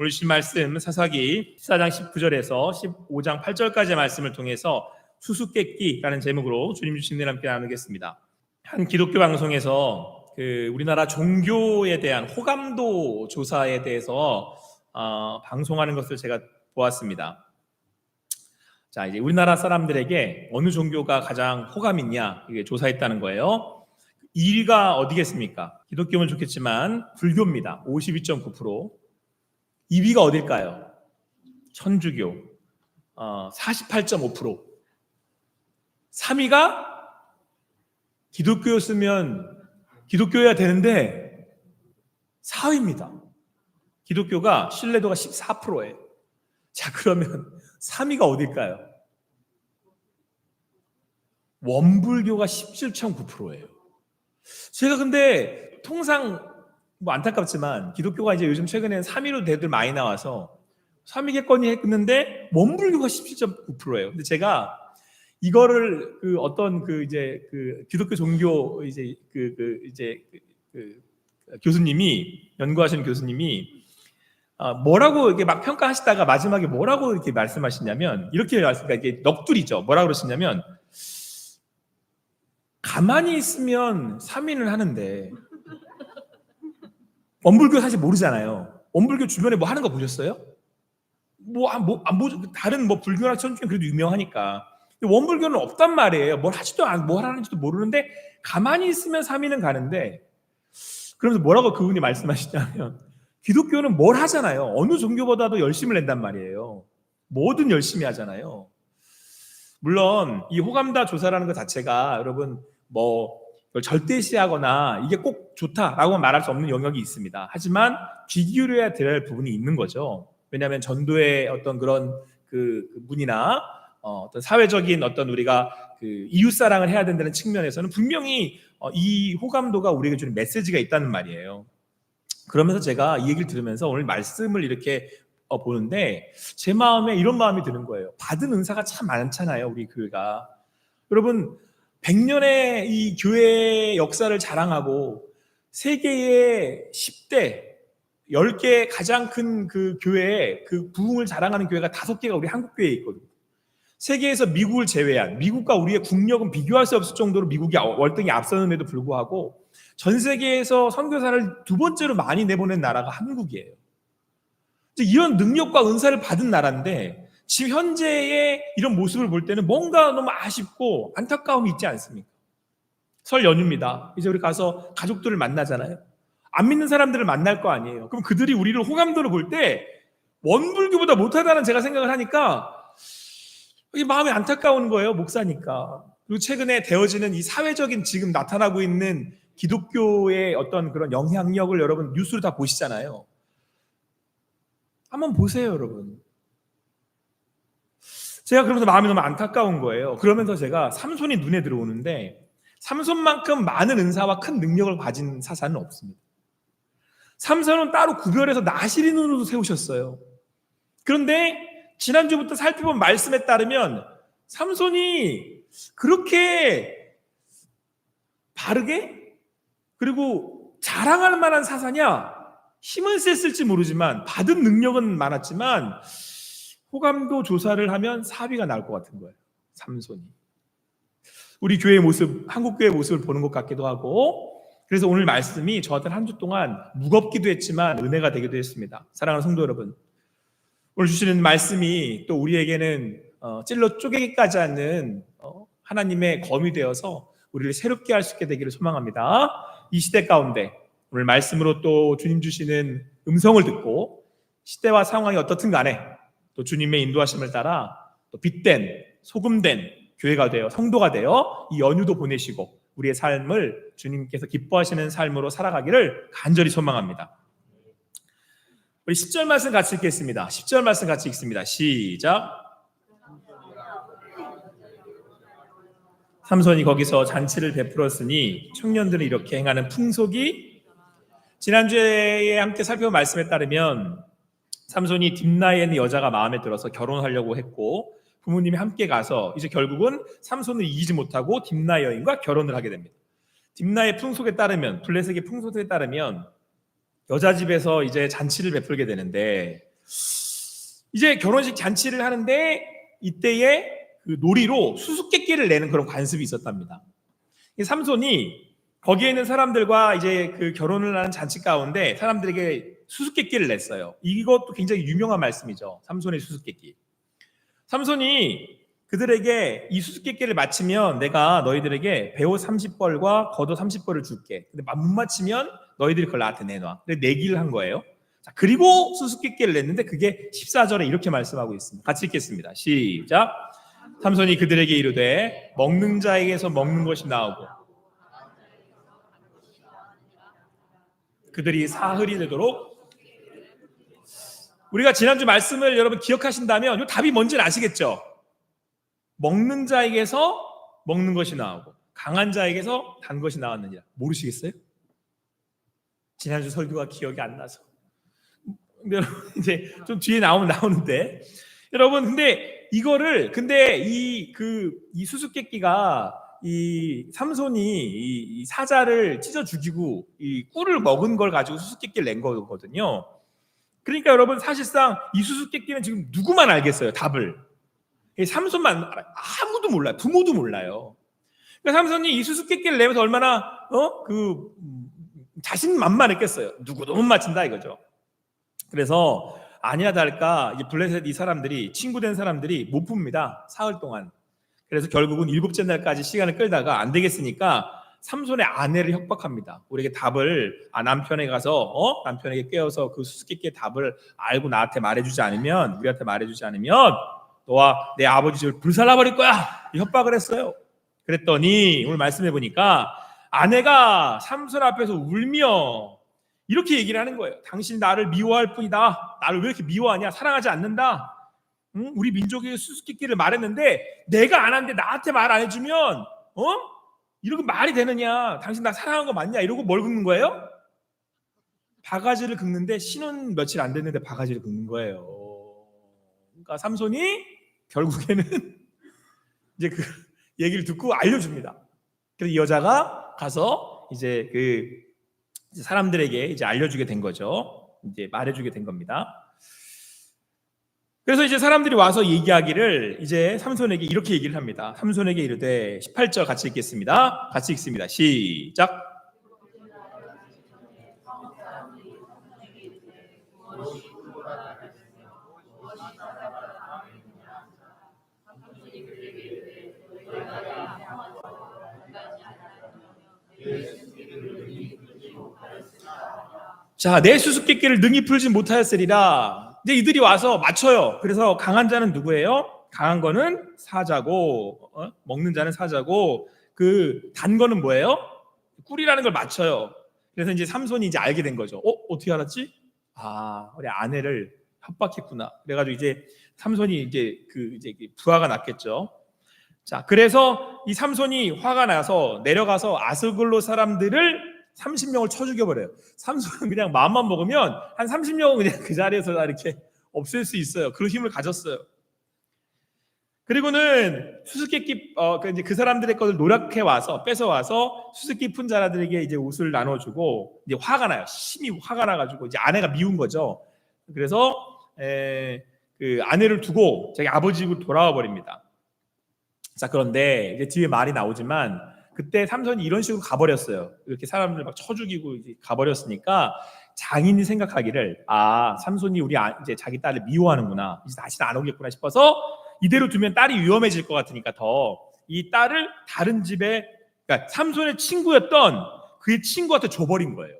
오늘 주신 말씀 사사기 14장 19절에서 15장 8절까지의 말씀을 통해서 수수께끼라는 제목으로 주님 주신 일 함께 나누겠습니다. 한 기독교 방송에서 우리나라 종교에 대한 호감도 조사에 대해서 방송하는 것을 제가 보았습니다. 자, 이제 우리나라 사람들에게 어느 종교가 가장 호감 있냐 이게 조사했다는 거예요. 1위가 어디겠습니까? 기독교면 좋겠지만 불교입니다. 52.9%. 2위가 어딜까요? 천주교 48.5%. 3위가 기독교였으면 기독교여야 되는데 4위입니다. 기독교가 신뢰도가 14%예요. 자, 그러면 3위가 어딜까요? 원불교가 17.9%예요. 제가 근데 통상 안타깝지만 기독교가 이제 요즘 최근에는 3위로 대들 많이 나와서 3위겠거니 했는데 원불교가 17.9%예요. 근데 제가 이거를 어떤 기독교 종교 교수님이 연구하시는 교수님이 뭐라고 이렇게 막 평가하시다가 마지막에 뭐라고 이렇게 말씀하시냐면 이렇게 이게 넋두리죠. 뭐라고 그러시냐면 가만히 있으면 3위는 하는데 원불교 사실 모르잖아요. 원불교 주변에 뭐 하는 거 보셨어요? 다른 불교나 천주교는 그래도 유명하니까. 근데 원불교는 없단 말이에요. 뭘 하지도 않고 뭘 하는지도 모르는데 가만히 있으면 3위는 가는데 그러면서 뭐라고 그분이 말씀하시냐면 기독교는 뭘 하잖아요. 어느 종교보다도 열심을 낸단 말이에요. 뭐든 열심히 하잖아요. 물론 이 호감도 조사라는 것 자체가 여러분 이걸 절대시하거나 이게 꼭 좋다라고 말할 수 없는 영역이 있습니다. 하지만 귀 기울여야 될 부분이 있는 거죠. 왜냐하면 전도의 어떤 그런 문이나 어떤 사회적인 어떤 우리가 이웃사랑을 해야 된다는 측면에서는 분명히 이 호감도가 우리에게 주는 메시지가 있다는 말이에요. 그러면서 제가 이 얘기를 들으면서 오늘 말씀을 이렇게 보는데 제 마음에 이런 마음이 드는 거예요. 받은 은사가 참 많잖아요, 우리 교회가. 여러분 100년의 이 교회의 역사를 자랑하고 세계의 10대 10개 가장 큰 그 교회의 부흥을 자랑하는 교회가 5개가 우리 한국 교회에 있거든요. 세계에서 미국을 제외한, 미국과 우리의 국력은 비교할 수 없을 정도로 미국이 월등히 앞서는데도 불구하고 전 세계에서 선교사를 2번째로 많이 내보낸 나라가 한국이에요. 이런 능력과 은사를 받은 나라인데 지금 현재의 이런 모습을 볼 때는 뭔가 너무 아쉽고 안타까움이 있지 않습니까? 설 연휴입니다. 이제 우리 가서 가족들을 만나잖아요. 안 믿는 사람들을 만날 거 아니에요. 그럼 그들이 우리를 호감도를 볼 때 원불교보다 못하다는 제가 생각을 하니까 이게 마음이 안타까운 거예요. 목사니까. 그리고 최근에 되어지는 이 사회적인 지금 나타나고 있는 기독교의 어떤 그런 영향력을 여러분 뉴스로 다 보시잖아요. 한번 보세요, 여러분. 제가 그러면서 마음이 너무 안타까운 거예요. 그러면서 제가 삼손이 눈에 들어오는데 삼손만큼 많은 은사와 큰 능력을 가진 사사는 없습니다. 삼손은 따로 구별해서 나시린으로도 세우셨어요. 그런데 지난주부터 살펴본 말씀에 따르면 삼손이 그렇게 바르게 그리고 자랑할 만한 사사냐? 힘은 셌을지 모르지만 받은 능력은 많았지만 호감도 조사를 하면 4위가 나올 것 같은 거예요. 삼손이. 우리 교회의 모습, 한국 교회의 모습을 보는 것 같기도 하고 그래서 오늘 말씀이 저한테 한 주 동안 무겁기도 했지만 은혜가 되기도 했습니다. 사랑하는 성도 여러분, 오늘 주시는 말씀이 또 우리에게는 찔러 쪼개기까지 하는 하나님의 검이 되어서 우리를 새롭게 할 수 있게 되기를 소망합니다. 이 시대 가운데 오늘 말씀으로 또 주님 주시는 음성을 듣고 시대와 상황이 어떻든 간에 또 주님의 인도하심을 따라 또 빛된 소금된 교회가 되어 성도가 되어 이 연휴도 보내시고 우리의 삶을 주님께서 기뻐하시는 삶으로 살아가기를 간절히 소망합니다. 우리 10절 말씀 같이 읽겠습니다. 10절 말씀 같이 읽습니다. 시작. 삼손이 거기서 잔치를 베풀었으니 청년들은 이렇게 행하는 풍속이 지난주에 함께 살펴본 말씀에 따르면 삼손이 딥나에 있는 여자가 마음에 들어서 결혼하려고 했고 부모님이 함께 가서 이제 결국은 삼손을 이기지 못하고 딥나 여인과 결혼을 하게 됩니다. 딥나의 풍속에 따르면 블레셋의 풍속에 따르면 여자 집에서 이제 잔치를 베풀게 되는데 이제 결혼식 잔치를 하는데 이때에 그 놀이로 수수께끼를 내는 그런 관습이 있었답니다. 삼손이 거기에 있는 사람들과 이제 그 결혼을 하는 잔치 가운데 사람들에게 수수께끼를 냈어요. 이것도 굉장히 유명한 말씀이죠. 삼손의 수수께끼. 삼손이 그들에게 이 수수께끼를 맞히면 내가 너희들에게 배옷 30벌과 겉옷 30벌을 줄게. 근데 못 맞히면 너희들이 그걸 나한테 내놔. 근데 내기를 한 거예요. 자, 그리고 수수께끼를 냈는데 그게 14절에 이렇게 말씀하고 있습니다. 같이 읽겠습니다. 시작. 삼손이 그들에게 이르되 먹는 자에게서 먹는 것이 나오고 그들이 사흘이 되도록. 우리가 지난주 말씀을 여러분 기억하신다면 이 답이 뭔지는 아시겠죠? 먹는 자에게서 먹는 것이 나오고 강한 자에게서 단 것이 나왔느니라. 모르시겠어요? 지난주 설교가 기억이 안 나서. 여러분 이제 좀 뒤에 나오는데 여러분 근데 이거를 근데 이 수수께끼가 이 삼손이 이 사자를 찢어 죽이고 이 꿀을 먹은 걸 가지고 수수께끼를 낸 거거든요. 그러니까 여러분 사실상 이 수수께끼는 지금 누구만 알겠어요, 답을. 삼손만 알아요. 아무도 몰라요. 부모도 몰라요. 그러니까 삼손이 이 수수께끼를 내면서 얼마나 자신만만했겠어요. 누구도 못 맞힌다 이거죠. 그래서 아니야 다를까 이제 블레셋 이 사람들이 친구 된 사람들이 못 풉니다. 사흘 동안. 그래서 결국은 7째 날까지 시간을 끌다가 안 되겠으니까 삼손의 아내를 협박합니다. 우리에게 답을 남편에게 가서 남편에게 깨워서 그 수수께끼의 답을 알고 나한테 말해주지 않으면 우리한테 말해주지 않으면 너와 내 아버지 집을 불살라버릴 거야. 협박을 했어요. 그랬더니 오늘 말씀해 보니까 아내가 삼손 앞에서 울며 이렇게 얘기를 하는 거예요. 당신 나를 미워할 뿐이다. 나를 왜 이렇게 미워하냐? 사랑하지 않는다. 응? 우리 민족의 수수께끼를 말했는데 내가 안 하는데 나한테 말 안 해주면 이러고 말이 되느냐? 당신 나 사랑한 거 맞냐? 이러고 뭘 긁는 거예요? 바가지를 긁는데 신혼 며칠 안 됐는데 바가지를 긁는 거예요. 그러니까 삼손이 결국에는 이제 그 얘기를 듣고 알려줍니다. 그래서 이 여자가 가서 이제 사람들에게 이제 알려주게 된 거죠. 이제 말해주게 된 겁니다. 그래서 이제 사람들이 와서 얘기하기를 이제 삼손에게 이렇게 얘기를 합니다. 삼손에게 이르되 18절 같이 읽겠습니다. 같이 읽습니다. 시작. 자, 내 수수께끼를 능히 풀지 못하였으리라. 이제 이들이 와서 맞춰요. 그래서 강한 자는 누구예요? 강한 거는 사자고, 먹는 자는 사자고, 단 거는 뭐예요? 꿀이라는 걸 맞춰요. 그래서 이제 삼손이 이제 알게 된 거죠. 어떻게 알았지? 우리 아내를 협박했구나. 그래가지고 이제 삼손이 이제 부하가 났겠죠. 자, 그래서 이 삼손이 화가 나서 내려가서 아스글로 사람들을 30명을 쳐 죽여버려요. 삼손은 그냥 마음만 먹으면 한 30명은 그냥 그 자리에서 다 이렇게 없앨 수 있어요. 그런 힘을 가졌어요. 그리고는 수수께끼 이제 그 사람들의 것을 노력해 와서 뺏어 와서 수수께끼 푼 자들에게 이제 옷을 나눠주고 이제 화가 나요. 심히 화가 나가지고 이제 아내가 미운 거죠. 그래서 그 아내를 두고 자기 아버지 집으로 돌아와 버립니다. 자, 그런데 이제 뒤에 말이 나오지만 그때 삼손이 이런 식으로 가버렸어요. 이렇게 사람들 막 쳐 죽이고 이제 가버렸으니까 장인이 생각하기를 삼손이 이제 자기 딸을 미워하는구나. 이제 다시는 안 오겠구나 싶어서 이대로 두면 딸이 위험해질 것 같으니까 더 이 딸을 다른 집에 그러니까 삼손의 친구였던 그의 친구한테 줘버린 거예요.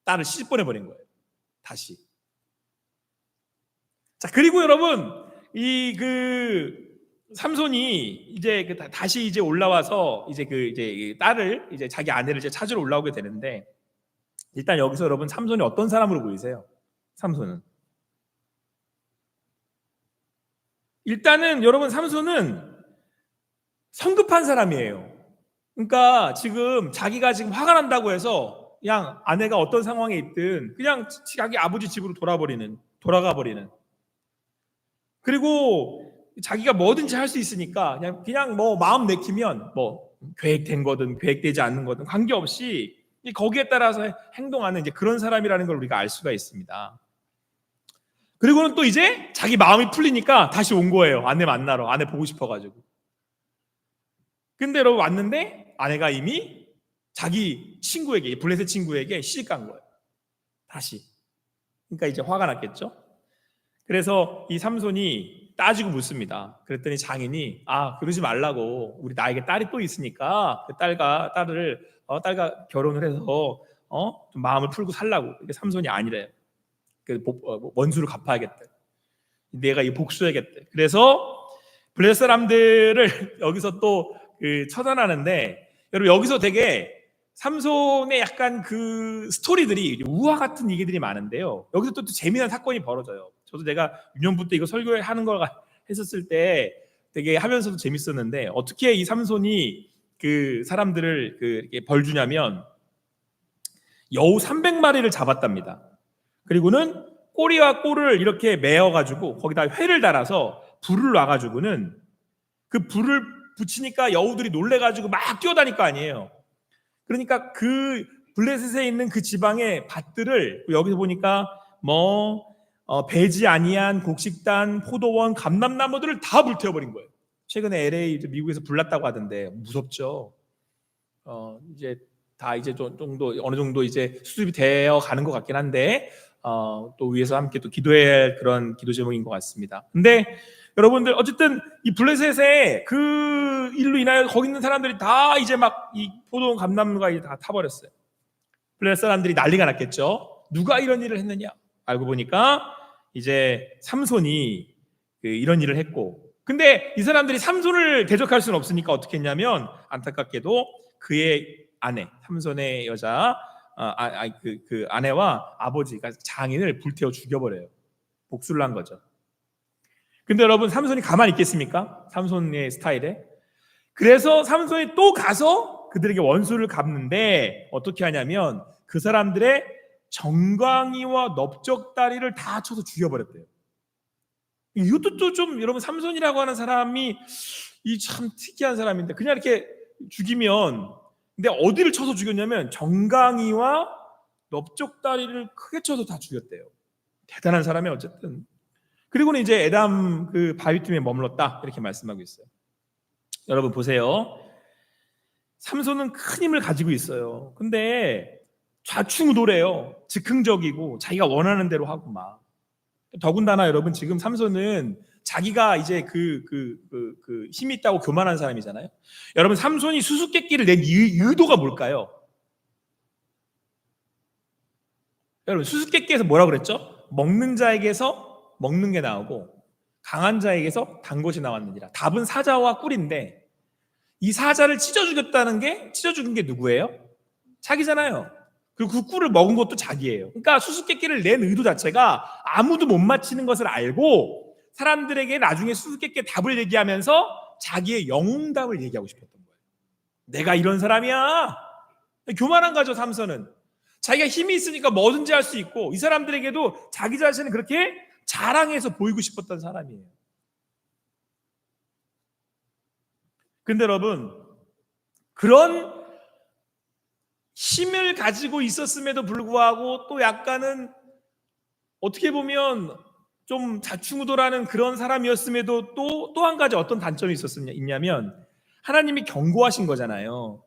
딸을 시집 보내버린 거예요. 다시. 자, 그리고 여러분 삼손이 이제 다시 이제 올라와서 이제 딸을 이제 자기 아내를 이제 찾으러 올라오게 되는데 일단 여기서 여러분 삼손이 어떤 사람으로 보이세요? 삼손은 일단은 여러분 삼손은 성급한 사람이에요. 그러니까 지금 자기가 지금 화가 난다고 해서 그냥 아내가 어떤 상황에 있든 그냥 자기 아버지 집으로 돌아가 버리는. 그리고 자기가 뭐든지 할 수 있으니까 그냥 뭐 마음 내키면 뭐 계획된 거든 계획되지 않는 거든 관계없이 거기에 따라서 행동하는 이제 그런 사람이라는 걸 우리가 알 수가 있습니다. 그리고는 또 이제 자기 마음이 풀리니까 다시 온 거예요. 아내 만나러. 아내 보고 싶어가지고. 근데 여러분 왔는데 아내가 이미 자기 친구에게, 블레셋 친구에게 시집간 거예요. 다시. 그러니까 이제 화가 났겠죠. 그래서 이 삼손이 따지고 묻습니다. 그랬더니 장인이 그러지 말라고, 우리 나에게 딸이 또 있으니까 그 딸과 결혼을 해서 좀 마음을 풀고 살라고. 이게 삼손이 아니래요. 원수를 갚아야겠다. 내가 이 복수해야겠다. 그래서 블레셋 사람들을 여기서 또 처단하는데, 여러분 여기서 되게 삼손의 약간 그 스토리들이 우화 같은 얘기들이 많은데요. 여기서 또 재미난 사건이 벌어져요. 저도 내가 유년부 때 이거 설교하는 걸 했었을 때 되게 하면서도 재밌었는데, 어떻게 이 삼손이 그 사람들을 이렇게 벌 주냐면, 여우 300마리를 잡았답니다. 그리고는 꼬리와 꼴을 이렇게 메어가지고 거기다 회를 달아서 불을 놔가지고는 그 불을 붙이니까 여우들이 놀래가지고 막 뛰어다닐 거 아니에요. 그러니까 그 블레셋에 있는 그 지방의 밭들을 여기서 보니까 배지 아니한 곡식단, 포도원, 감람나무들을 다 불태워버린 거예요. 최근에 LA 미국에서 불났다고 하던데 무섭죠. 이제 다 이제 정도 어느 정도 이제 수습이 되어 가는 것 같긴 한데 또 위에서 함께 또 기도해야 할 그런 기도 제목인 것 같습니다. 근데 여러분들 어쨌든 이 블레셋의 그 일로 인하여 거기 있는 사람들이 다 이제 막 이 포도원 감람나무가 이제 다 타버렸어요. 블레셋 사람들이 난리가 났겠죠. 누가 이런 일을 했느냐? 알고 보니까 이제 삼손이 이런 일을 했고, 근데 이 사람들이 삼손을 대적할 수는 없으니까 어떻게 했냐면, 안타깝게도 그의 아내, 삼손의 여자 그 아내와 아버지가 장인을 불태워 죽여버려요. 복수를 한 거죠. 근데 여러분 삼손이 가만히 있겠습니까? 삼손의 스타일에. 그래서 삼손이 또 가서 그들에게 원수를 갚는데 어떻게 하냐면 그 사람들의 정강이와 넓적다리를 다 쳐서 죽여버렸대요. 이것도 또 좀 여러분, 삼손이라고 하는 사람이 이 참 특이한 사람인데, 그냥 이렇게 죽이면, 근데 어디를 쳐서 죽였냐면 정강이와 넓적다리를 크게 쳐서 다 죽였대요. 대단한 사람이 어쨌든. 그리고는 이제 에담 그 바위틈에 머물렀다 이렇게 말씀하고 있어요. 여러분 보세요. 삼손은 큰 힘을 가지고 있어요. 근데 좌충우돌해요. 즉흥적이고 자기가 원하는 대로 하고 막. 더군다나 여러분 지금 삼손은 자기가 이제 그 힘이 있다고 교만한 사람이잖아요. 여러분 삼손이 수수께끼를 낸 의도가 뭘까요? 여러분 수수께끼에서 뭐라고 그랬죠? 먹는 자에게서 먹는 게 나오고 강한 자에게서 단 것이 나왔느니라. 답은 사자와 꿀인데, 이 사자를 찢어 죽인 게 누구예요? 자기잖아요. 그리고 그 꿀을 먹은 것도 자기예요. 그러니까 수수께끼를 낸 의도 자체가 아무도 못 맞히는 것을 알고 사람들에게 나중에 수수께끼의 답을 얘기하면서 자기의 영웅답을 얘기하고 싶었던 거예요. 내가 이런 사람이야. 교만한 거죠. 삼손은 자기가 힘이 있으니까 뭐든지 할 수 있고, 이 사람들에게도 자기 자신을 그렇게 자랑해서 보이고 싶었던 사람이에요. 근데 여러분, 그런 힘을 가지고 있었음에도 불구하고 또 약간은 어떻게 보면 좀 좌충우돌하는 그런 사람이었음에도 또 한 가지 어떤 단점이 있냐면, 하나님이 경고하신 거잖아요.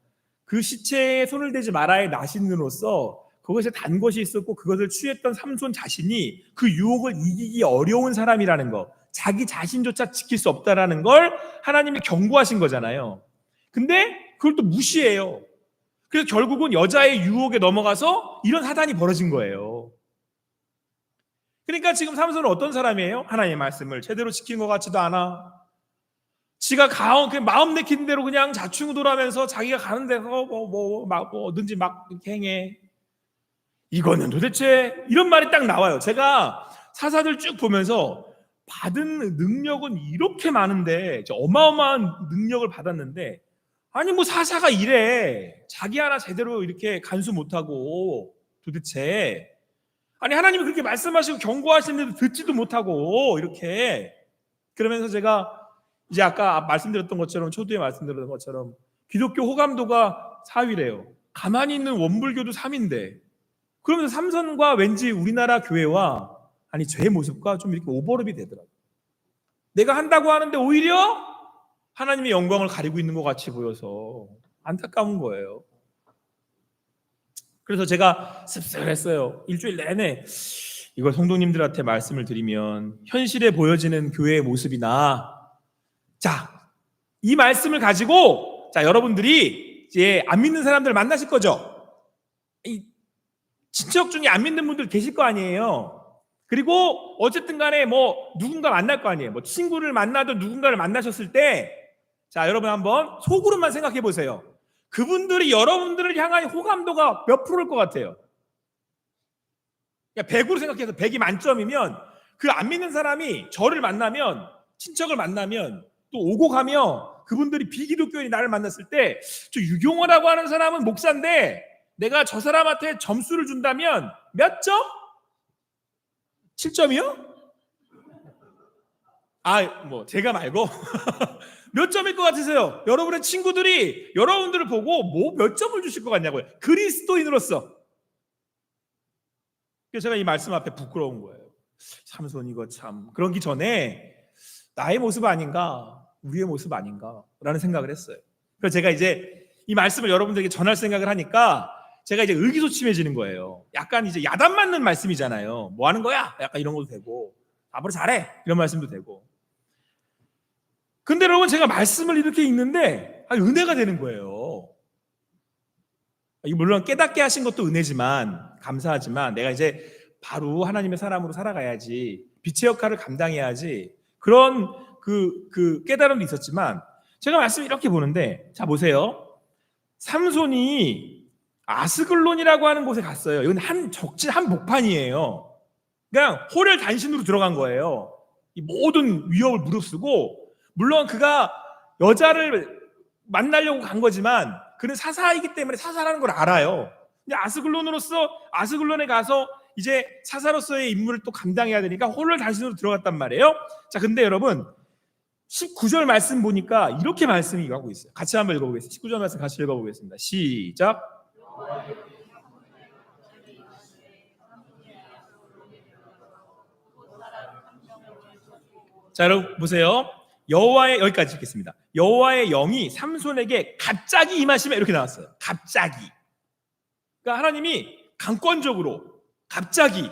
그 시체에 손을 대지 말아의 나신으로서 그것에 단 것이 있었고 그것을 취했던 삼손 자신이 그 유혹을 이기기 어려운 사람이라는 거, 자기 자신조차 지킬 수 없다라는 걸 하나님이 경고하신 거잖아요. 근데 그걸 또 무시해요. 그래서 결국은 여자의 유혹에 넘어가서 이런 사단이 벌어진 거예요. 그러니까 지금 삼손은 어떤 사람이에요? 하나님의 말씀을 제대로 지키는 것 같지도 않아. 지가 그냥 마음 내키는 대로 그냥 좌충우돌하면서 자기가 가는 데서 뭐든지 막 이렇게 행해. 이거는 도대체, 이런 말이 딱 나와요. 제가 사사들 쭉 보면서 받은 능력은 이렇게 많은데, 어마어마한 능력을 받았는데, 아니 뭐 사사가 이래, 자기 하나 제대로 이렇게 간수 못하고, 도대체 아니 하나님이 그렇게 말씀하시고 경고하시는데도 듣지도 못하고 이렇게. 그러면서 제가 이제 아까 말씀드렸던 것처럼, 초두에 말씀드렸던 것처럼 기독교 호감도가 4위래요. 가만히 있는 원불교도 3인데, 그러면서 삼선과 왠지 우리나라 교회와 아니 제 모습과 좀 이렇게 오버랩이 되더라고요. 내가 한다고 하는데 오히려 하나님의 영광을 가리고 있는 것 같이 보여서 안타까운 거예요. 그래서 제가 씁쓸했어요. 일주일 내내 이걸 성도님들한테 말씀을 드리면 현실에 보여지는 교회의 모습이나, 자, 이 말씀을 가지고 자 여러분들이 이제 안 믿는 사람들 만나실 거죠. 이 친척 중에 안 믿는 분들 계실 거 아니에요. 그리고 어쨌든 간에 뭐 누군가 만날 거 아니에요. 뭐 친구를 만나든 누군가를 만나셨을 때, 자 여러분 한번 속으로만 생각해 보세요. 그분들이 여러분들을 향한 호감도가 몇 프로일 것 같아요? 100으로 생각해서 100이 만점이면 그 안 믿는 사람이 저를 만나면, 친척을 만나면 또 오고 가며 그분들이 비기독교인이 나를 만났을 때, 저 유경호라고 하는 사람은 목사인데 내가 저 사람한테 점수를 준다면 몇 점? 7점이요? 뭐 제가 말고 몇 점일 것 같으세요? 여러분의 친구들이 여러분들을 보고 뭐 몇 점을 주실 것 같냐고요. 그리스도인으로서. 그래서 제가 이 말씀 앞에 부끄러운 거예요. 삼손 이거 참 그러기 전에 나의 모습 아닌가, 우리의 모습 아닌가 라는 생각을 했어요. 그래서 제가 이제 이 말씀을 여러분들에게 전할 생각을 하니까 제가 이제 의기소침해지는 거예요. 약간 이제 야단 맞는 말씀이잖아요. 뭐 하는 거야? 약간 이런 것도 되고, 앞으로 잘해 이런 말씀도 되고. 근데 여러분 제가 말씀을 이렇게 읽는데 은혜가 되는 거예요. 물론 깨닫게 하신 것도 은혜지만, 감사하지만 내가 이제 바로 하나님의 사람으로 살아가야지, 빛의 역할을 감당해야지, 그런 그 깨달음도 있었지만, 제가 말씀을 이렇게 보는데, 자 보세요. 삼손이 아스글론이라고 하는 곳에 갔어요. 이건 한 적진 한 목판이에요. 그냥 호련단신으로 들어간 거예요. 이 모든 위협을 무릅쓰고, 물론 그가 여자를 만나려고 간 거지만 그는 사사이기 때문에 사사라는 걸 알아요. 근데 아스글론에 가서 이제 사사로서의 임무를 또 감당해야 되니까 호련단신으로 들어갔단 말이에요. 자, 근데 여러분 19절 말씀 보니까 이렇게 말씀이 하고 있어요. 같이 한번 읽어보겠습니다. 19절 말씀 같이 읽어보겠습니다. 시작. 자, 여러분 보세요. 여기까지 읽겠습니다. 여호와의 영이 삼손에게 갑자기 임하시며, 이렇게 나왔어요. 갑자기. 그러니까 하나님이 강권적으로 갑자기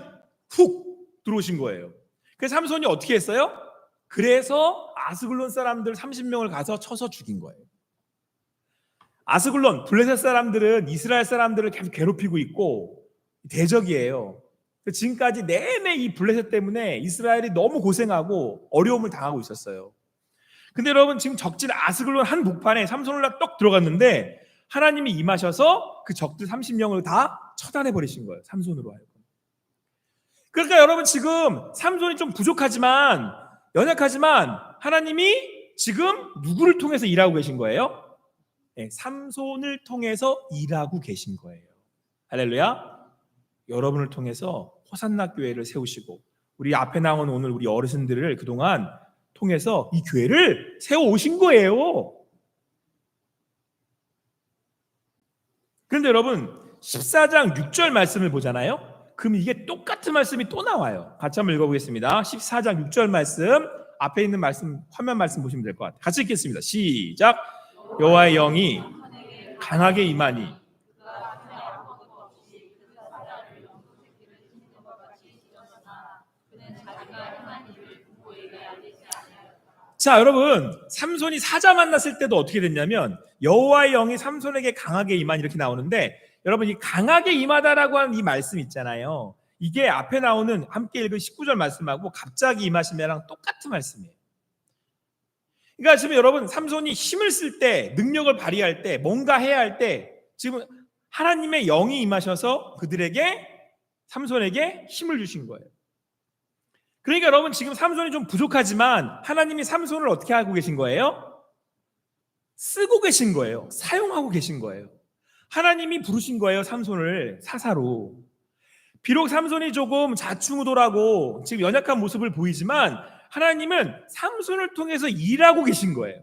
훅 들어오신 거예요. 그래서 삼손이 어떻게 했어요? 그래서 아스글론 사람들 30명을 가서 쳐서 죽인 거예요. 아스글론, 블레셋 사람들은 이스라엘 사람들을 계속 괴롭히고 있고 대적이에요. 지금까지 내내 이 블레셋 때문에 이스라엘이 너무 고생하고 어려움을 당하고 있었어요. 근데 여러분 지금 적진 아스글론 한 목판에 삼손을 떡 들어갔는데 하나님이 임하셔서 그 적들 30명을 다 처단해 버리신 거예요. 삼손으로 하여금. 그러니까 여러분 지금 삼손이 좀 부족하지만, 연약하지만 하나님이 지금 누구를 통해서 일하고 계신 거예요? 네, 삼손을 통해서 일하고 계신 거예요. 할렐루야. 여러분을 통해서 호산나 교회를 세우시고, 우리 앞에 나온 오늘 우리 어르신들을 그동안 통해서 이 교회를 세워 오신 거예요. 그런데 여러분 14장 6절 말씀을 보잖아요. 그럼 이게 똑같은 말씀이 또 나와요. 같이 한번 읽어보겠습니다. 14장 6절 말씀, 앞에 있는 말씀, 화면 말씀 보시면 될 것 같아요. 같이 읽겠습니다. 시작. 여호와의 영이 강하게 임하니. 자, 여러분 삼손이 사자 만났을 때도 어떻게 됐냐면 여호와의 영이 삼손에게 강하게 임하니 이렇게 나오는데, 여러분 이 강하게 임하다라고 하는 이 말씀 있잖아요. 이게 앞에 나오는 함께 읽은 19절 말씀하고 갑자기 임하심이랑 똑같은 말씀이에요. 그러니까 지금 여러분 삼손이 힘을 쓸 때, 능력을 발휘할 때, 뭔가 해야 할 때 지금 하나님의 영이 임하셔서 그들에게, 삼손에게 힘을 주신 거예요. 그러니까 여러분 지금 삼손이 좀 부족하지만 하나님이 삼손을 어떻게 하고 계신 거예요? 쓰고 계신 거예요. 사용하고 계신 거예요. 하나님이 부르신 거예요. 삼손을 사사로. 비록 삼손이 조금 좌충우돌하고 지금 연약한 모습을 보이지만 하나님은 삼손을 통해서 일하고 계신 거예요.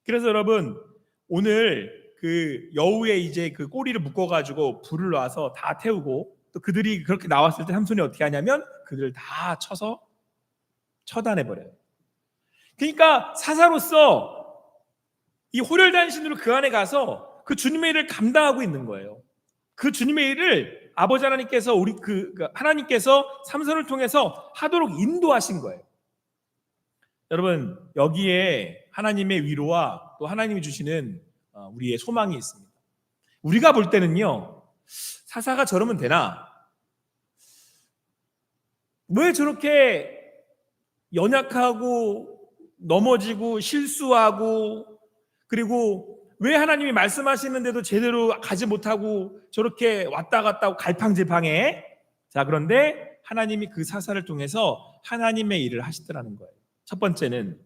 그래서 여러분 오늘 그 여우에 이제 그 꼬리를 묶어가지고 불을 놔서 다 태우고, 또 그들이 그렇게 나왔을 때 삼손이 어떻게 하냐면 그들을 다 쳐서 처단해버려요. 그러니까 사사로서 이 호렬단신으로 그 안에 가서 그 주님의 일을 감당하고 있는 거예요. 그 주님의 일을 아버지 하나님께서 하나님께서 삼손을 통해서 하도록 인도하신 거예요. 여러분, 여기에 하나님의 위로와 또 하나님이 주시는 우리의 소망이 있습니다. 우리가 볼 때는요, 사사가 저러면 되나? 왜 저렇게 연약하고 넘어지고 실수하고, 그리고 왜 하나님이 말씀하시는데도 제대로 가지 못하고 저렇게 왔다 갔다 하고 갈팡질팡해? 자, 그런데 하나님이 그 사사를 통해서 하나님의 일을 하시더라는 거예요. 첫 번째는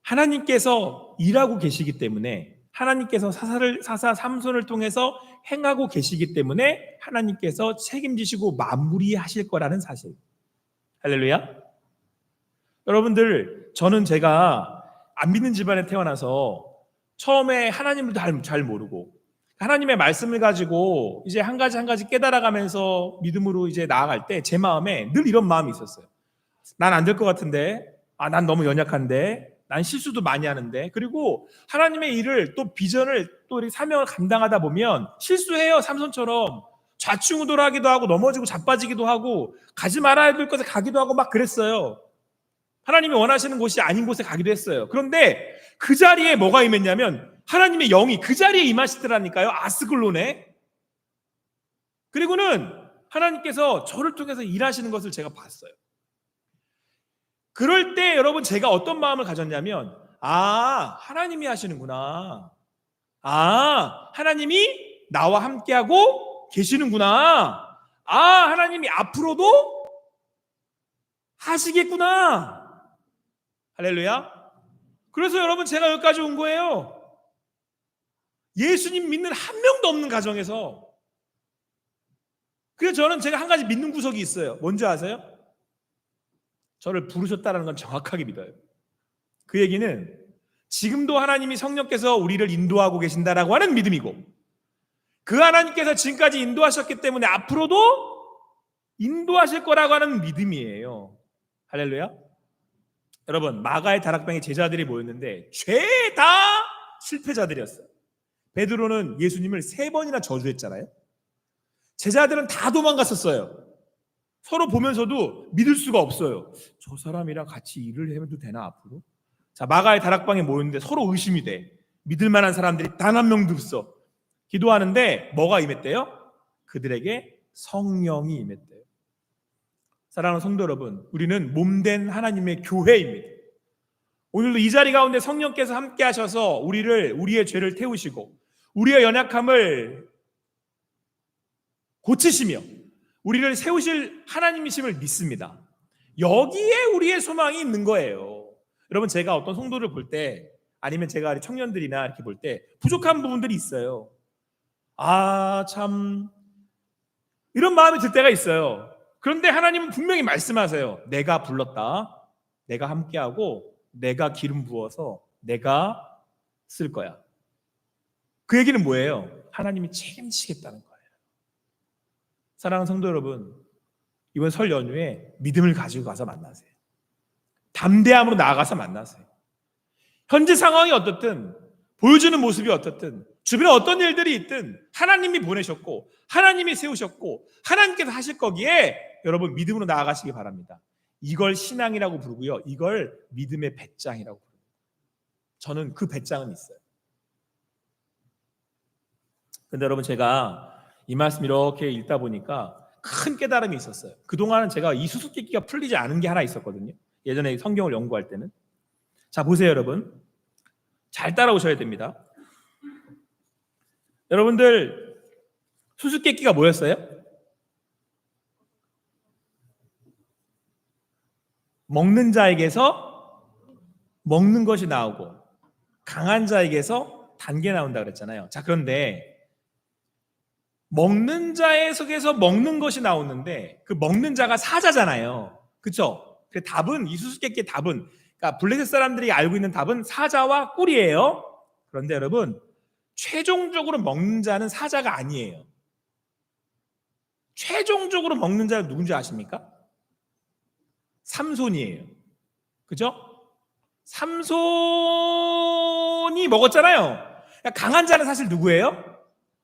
하나님께서 일하고 계시기 때문에, 하나님께서 사사 삼손을 통해서 행하고 계시기 때문에 하나님께서 책임지시고 마무리하실 거라는 사실. 할렐루야. 여러분들, 저는 제가 안 믿는 집안에 태어나서 처음에 하나님을 잘 모르고 하나님의 말씀을 가지고 이제 한 가지 깨달아가면서 믿음으로 이제 나아갈 때 제 마음에 늘 이런 마음이 있었어요. 난 안 될 것 같은데, 난 너무 연약한데, 난 실수도 많이 하는데. 그리고 하나님의 일을 또 비전을 또 우리 사명을 감당하다 보면 실수해요. 삼손처럼 좌충우돌하기도 하고 넘어지고 자빠지기도 하고 가지 말아야 될 곳에 가기도 하고 막 그랬어요. 하나님이 원하시는 곳이 아닌 곳에 가기도 했어요. 그런데 그 자리에 뭐가 임했냐면 하나님의 영이 그 자리에 임하시더라니까요. 아스글론에. 그리고는 하나님께서 저를 통해서 일하시는 것을 제가 봤어요. 그럴 때 여러분, 제가 어떤 마음을 가졌냐면, 하나님이 하시는구나. 하나님이 나와 함께하고 계시는구나. 하나님이 앞으로도 하시겠구나. 할렐루야. 그래서 여러분, 제가 여기까지 온 거예요. 예수님 믿는 한 명도 없는 가정에서. 그래서 저는 제가 한 가지 믿는 구석이 있어요. 뭔지 아세요? 저를 부르셨다는 건 정확하게 믿어요. 그 얘기는 지금도 하나님이 성령께서 우리를 인도하고 계신다라고 하는 믿음이고, 그 하나님께서 지금까지 인도하셨기 때문에 앞으로도 인도하실 거라고 하는 믿음이에요. 할렐루야. 여러분, 마가의 다락방에 제자들이 모였는데 죄다 실패자들이었어요. 베드로는 예수님을 3번이나 저주했잖아요. 제자들은 다 도망갔었어요. 서로 보면서도 믿을 수가 없어요. 저 사람이랑 같이 일을 해도 되나 앞으로? 자, 마가의 다락방에 모였는데 서로 의심이 돼. 믿을 만한 사람들이 단 한 명도 없어. 기도하는데 뭐가 임했대요? 그들에게 성령이 임했대요. 사랑하는 성도 여러분, 우리는 몸된 하나님의 교회입니다. 오늘도 이 자리 가운데 성령께서 함께 하셔서 우리의 죄를 태우시고 우리의 연약함을 고치시며 우리를 세우실 하나님이심을 믿습니다. 여기에 우리의 소망이 있는 거예요. 여러분, 제가 어떤 성도를 볼 때, 아니면 제가 청년들이나 이렇게 볼 때 부족한 부분들이 있어요. 참, 이런 마음이 들 때가 있어요. 그런데 하나님은 분명히 말씀하세요. 내가 불렀다. 내가 함께하고 내가 기름 부어서 내가 쓸 거야. 그 얘기는 뭐예요? 하나님이 책임지겠다는 거예요. 사랑하는 성도 여러분, 이번 설 연휴에 믿음을 가지고 가서 만나세요. 담대함으로 나아가서 만나세요. 현재 상황이 어떻든, 보여주는 모습이 어떻든, 주변에 어떤 일들이 있든 하나님이 보내셨고 하나님이 세우셨고 하나님께서 하실 거기에 여러분, 믿음으로 나아가시기 바랍니다. 이걸 신앙이라고 부르고요, 이걸 믿음의 배짱이라고 부릅니다. 저는 그 배짱은 있어요. 근데 여러분, 제가 이 말씀 이렇게 읽다 보니까 큰 깨달음이 있었어요. 그동안은 제가 이 수수께끼가 풀리지 않은 게 하나 있었거든요. 예전에 성경을 연구할 때는. 자, 보세요 여러분. 잘 따라오셔야 됩니다. 여러분들, 수수께끼가 뭐였어요? 먹는 자에게서 먹는 것이 나오고 강한 자에게서 단 게 나온다 그랬잖아요. 자, 그런데 먹는 자의 속에서 먹는 것이 나오는데 그 먹는 자가 사자잖아요. 그렇죠? 그 답은, 이 수수께끼의 답은, 그러니까 블레셋 사람들이 알고 있는 답은 사자와 꿀이에요. 그런데 여러분, 최종적으로 먹는 자는 사자가 아니에요. 최종적으로 먹는 자는 누군지 아십니까? 삼손이에요. 그죠? 삼손이 먹었잖아요. 그러니까 강한 자는 사실 누구예요?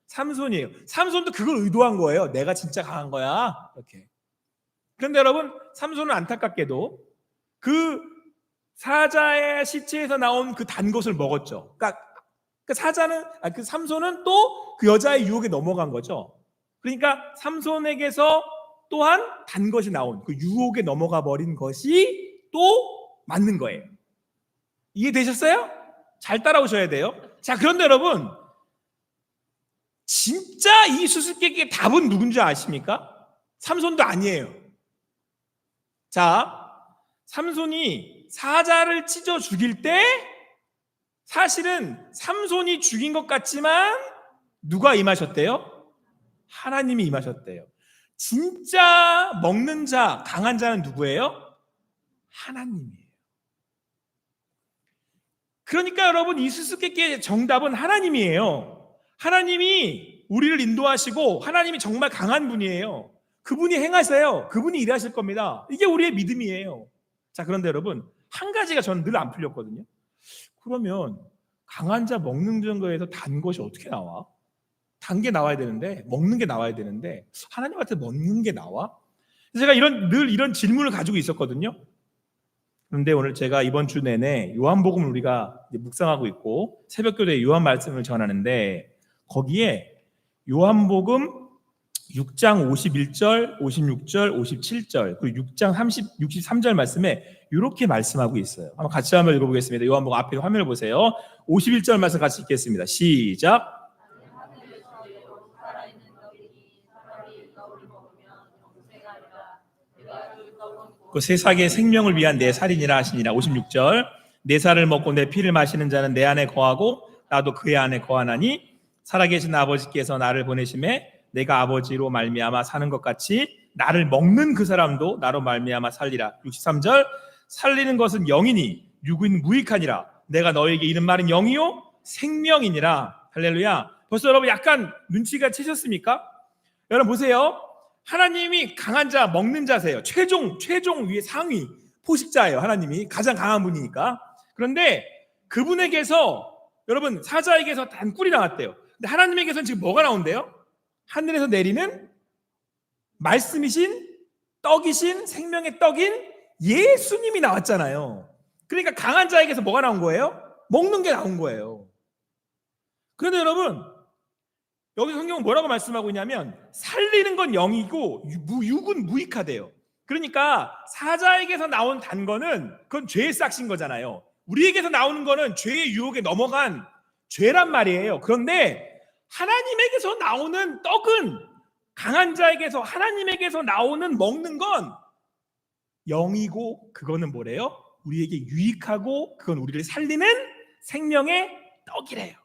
삼손이에요. 삼손도 그걸 의도한 거예요. 내가 진짜 강한 거야. 이렇게. 그런데 여러분, 삼손은 안타깝게도 그 사자의 시체에서 나온 그 단 것을 먹었죠. 그러니까 그 삼손은 또 그 여자의 유혹에 넘어간 거죠. 그러니까 삼손에게서 또한 단 것이 나온 그 유혹에 넘어가 버린 것이 또 맞는 거예요. 이해되셨어요? 잘 따라오셔야 돼요. 자, 그런데 여러분, 진짜 이 수수께끼의 답은 누군지 아십니까? 삼손도 아니에요. 자, 삼손이 사자를 찢어 죽일 때 사실은 삼손이 죽인 것 같지만 누가 임하셨대요? 하나님이 임하셨대요. 진짜 먹는 자, 강한 자는 누구예요? 하나님이에요. 그러니까 여러분, 이 수수께끼의 정답은 하나님이에요. 하나님이 우리를 인도하시고 하나님이 정말 강한 분이에요. 그분이 행하세요. 그분이 일하실 겁니다. 이게 우리의 믿음이에요. 자, 그런데 여러분, 한 가지가 저는 늘 안 풀렸거든요. 그러면 강한 자 먹는 거에서 단 것이 어떻게 나와? 단 게 나와야 되는데, 먹는 게 나와야 되는데 하나님한테 먹는 게 나와? 제가 늘 이런 질문을 가지고 있었거든요. 그런데 오늘 제가 이번 주 내내 요한복음을 우리가 묵상하고 있고 새벽교대에 요한 말씀을 전하는데, 거기에 요한복음 6장 51절, 56절, 57절 그리고 6장 63절 말씀에 이렇게 말씀하고 있어요. 한번 같이 한번 읽어보겠습니다. 요한복음 앞에 화면을 보세요. 51절 말씀 같이 읽겠습니다. 시작. 그 세상의 생명을 위한 내 살이니라 하시니라. 56절. 내 살을 먹고 내 피를 마시는 자는 내 안에 거하고 나도 그의 안에 거하나니 살아계신 아버지께서 나를 보내심에 내가 아버지로 말미암아 사는 것 같이 나를 먹는 그 사람도 나로 말미암아 살리라. 63절. 살리는 것은 영이니 육은 무익하니라. 내가 너에게 이른 말은 영이요 생명이니라. 할렐루야. 벌써 여러분 약간 눈치가 채셨습니까? 여러분 보세요. 하나님이 강한 자, 먹는 자세요. 최종 위에 상위 포식자예요. 하나님이 가장 강한 분이니까. 그런데 그분에게서 여러분 사자에게서 단 꿀이 나왔대요. 근데 하나님에게서는 지금 뭐가 나온대요? 하늘에서 내리는 말씀이신 떡이신 생명의 떡인 예수님이 나왔잖아요. 그러니까 강한 자에게서 뭐가 나온 거예요? 먹는 게 나온 거예요. 그런데 여러분 여기 성경은 뭐라고 말씀하고 있냐면 살리는 건 영이고 육은 무익하대요. 그러니까 사자에게서 나온 단 거는 그건 죄의 싹신 거잖아요. 우리에게서 나오는 거는 죄의 유혹에 넘어간 죄란 말이에요. 그런데 하나님에게서 나오는 떡은 강한 자에게서 하나님에게서 나오는 먹는 건 영이고 그거는 뭐래요? 우리에게 유익하고 그건 우리를 살리는 생명의 떡이래요.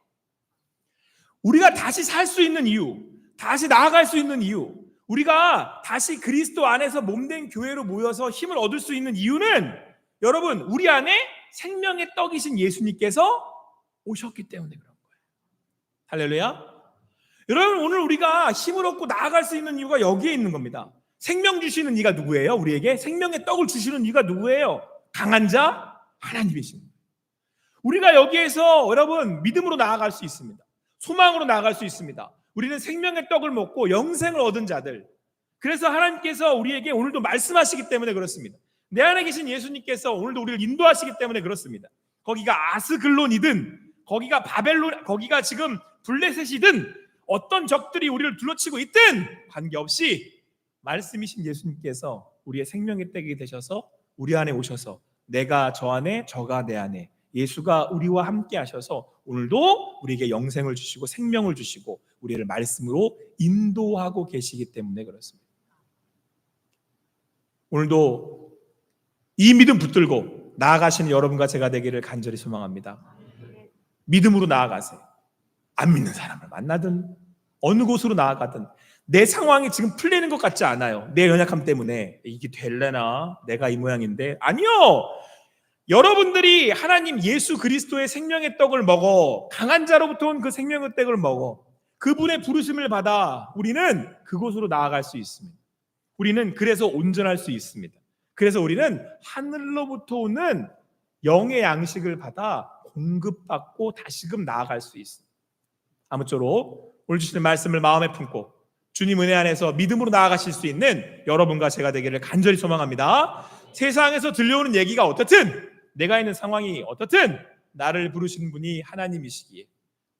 우리가 다시 살 수 있는 이유, 다시 나아갈 수 있는 이유, 우리가 다시 그리스도 안에서 몸된 교회로 모여서 힘을 얻을 수 있는 이유는 여러분 우리 안에 생명의 떡이신 예수님께서 오셨기 때문에 그런 거예요. 할렐루야. 여러분 오늘 우리가 힘을 얻고 나아갈 수 있는 이유가 여기에 있는 겁니다. 생명 주시는 이가 누구예요? 우리에게 생명의 떡을 주시는 이가 누구예요? 강한 자 하나님이십니다. 우리가 여기에서 여러분 믿음으로 나아갈 수 있습니다. 소망으로 나아갈 수 있습니다. 우리는 생명의 떡을 먹고 영생을 얻은 자들. 그래서 하나님께서 우리에게 오늘도 말씀하시기 때문에 그렇습니다. 내 안에 계신 예수님께서 오늘도 우리를 인도하시기 때문에 그렇습니다. 거기가 아스글론이든 거기가 바벨론, 거기가 지금 블레셋이든 어떤 적들이 우리를 둘러치고 있든 관계없이 말씀이신 예수님께서 우리의 생명의 떡이 되셔서 우리 안에 오셔서 내가 저 안에 저가 내 안에 예수가 우리와 함께 하셔서 오늘도 우리에게 영생을 주시고 생명을 주시고 우리를 말씀으로 인도하고 계시기 때문에 그렇습니다. 오늘도 이 믿음 붙들고 나아가시는 여러분과 제가 되기를 간절히 소망합니다. 믿음으로 나아가세요. 안 믿는 사람을 만나든 어느 곳으로 나아가든 내 상황이 지금 풀리는 것 같지 않아요. 내 연약함 때문에 이게 될래나 내가 이 모양인데 아니요. 여러분들이 하나님 예수 그리스도의 생명의 떡을 먹어 강한 자로부터 온 그 생명의 떡을 먹어 그분의 부르심을 받아 우리는 그곳으로 나아갈 수 있습니다. 우리는 그래서 온전할 수 있습니다. 그래서 우리는 하늘로부터 오는 영의 양식을 받아 공급받고 다시금 나아갈 수 있습니다. 아무쪼록 오늘 주시는 말씀을 마음에 품고 주님 은혜 안에서 믿음으로 나아가실 수 있는 여러분과 제가 되기를 간절히 소망합니다. 세상에서 들려오는 얘기가 어떻든, 내가 있는 상황이 어떻든 나를 부르시는 분이 하나님이시기에,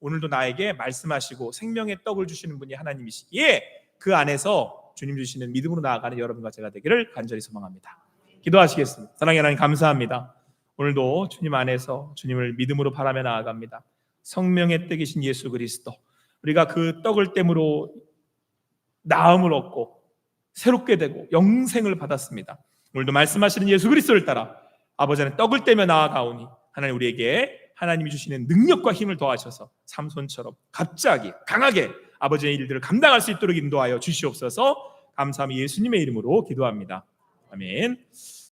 오늘도 나에게 말씀하시고 생명의 떡을 주시는 분이 하나님이시기에 그 안에서 주님 주시는 믿음으로 나아가는 여러분과 제가 되기를 간절히 소망합니다. 기도하시겠습니다. 사랑의 하나님, 감사합니다. 오늘도 주님 안에서 주님을 믿음으로 바라며 나아갑니다. 성령의 떡이신 예수 그리스도, 우리가 그 떡을 땜으로 나음을 얻고 새롭게 되고 영생을 받았습니다. 오늘도 말씀하시는 예수 그리스도를 따라 아버지 안에 떡을 떼며 나아가오니 하나님 우리에게 하나님이 주시는 능력과 힘을 더하셔서 삼손처럼 갑자기 강하게 아버지의 일들을 감당할 수 있도록 인도하여 주시옵소서. 감사함이 예수님의 이름으로 기도합니다. 아멘.